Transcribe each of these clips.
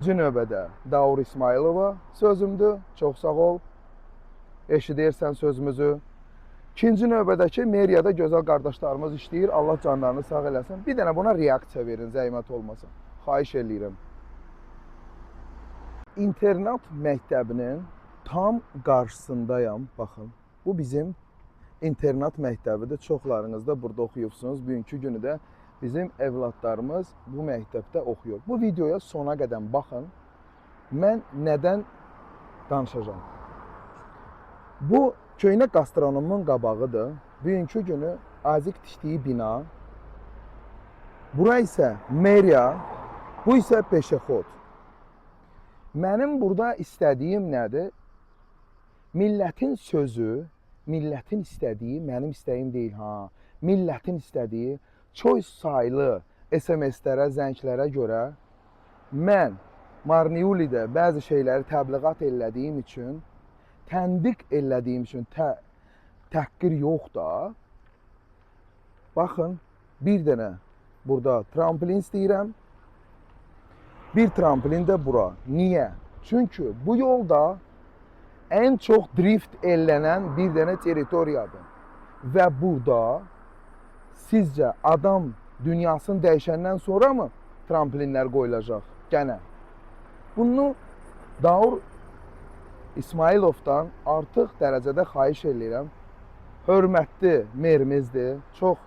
İkinci növbədə Daur İsmailova sözümdür. Çox sağ ol. Eşidirsən sözümüzü. İkinci növbədəki meriyada gözəl qardaşlarımız işləyir. Allah canlarını sağ eləsin. Bir dənə buna reaksiya verin, zəhmət olmasın. Xahiş eləyirəm. İnternat məktəbinin tam qarşısındayam. Baxın, bu bizim internat məktəbidir. Çoxlarınız da burada oxuyubsunuz. Bugünkü günü də bizim evladlarımız bu məktəbdə oxuyur. Bu videoya sona qədər baxın. Mən nədən danışacağım? Bu köhnə gastronomun qabağıdır. Bugünkü günü Azik tikdiyi bina. Bura isə meriya, bu isə peşəxod. Mənim burada istədiyim nədir? Millətin sözü, millətin istədiyi mənim istəyim deyil ha. Millətin istədiyi çox saylı SMS-lərə, zənglərə görə mən Marniulidə bəzi şeyləri təbliğat elədiyim üçün, təndiq elədiyim üçün təhqir yox da. Baxın, bir dənə burada tramplin istəyirəm. Bir tramplin də bura. Niyə? Çünki bu yolda ən çox drift elənən bir dənə teritoriyadır. Və burada sizcə adam dünyasını dəyişəndən sonra mı tramplinlər qoyulacaq? Gənə. Bunu Daur İsmailovdan artıq dərəcədə xahiş edirəm. Hörmətli merimizdir. Çox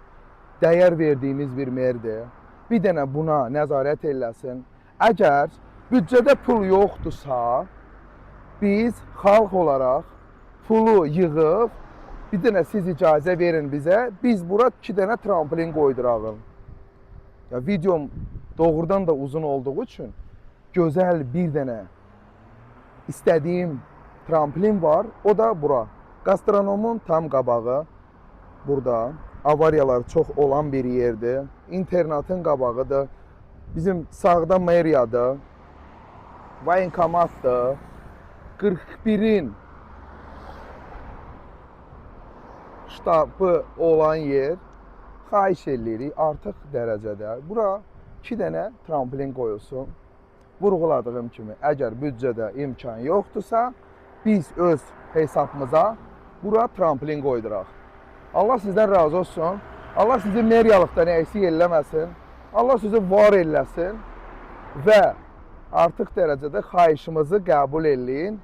dəyər verdiyimiz bir merdir. Bir dənə buna nəzarət eləsin. Əgər büdcədə pul yoxdursa, biz xalq olaraq pulu yığıb, bir dənə siz icazə verin bizə, biz bura 2 dənə tramplin qoydurağım. Ya, videom doğrudan da uzun olduğu üçün gözəl bir dənə istədiyim tramplin var, o da bura. Gastronomun tam qabağı burada. Avariyalar çox olan bir yerdir. İnternatın qabağıdır. Bizim sağda meriyadır. Vayenkomatdır. 41'in ştabı olan yer. Xahiş edirik artıq dərəcədə. Bura 2 dənə tramplin qoyulsun. Vurğuladığım kimi, əgər büdcədə imkan yoxdursa, biz öz hesabımıza bura tramplin qoyduraq. Allah sizdən razı olsun. Allah sizi meriyalıqdan eksik eləməsin. Allah sizi var eləsin və artıq dərəcədə xahişimizi qəbul eləyin.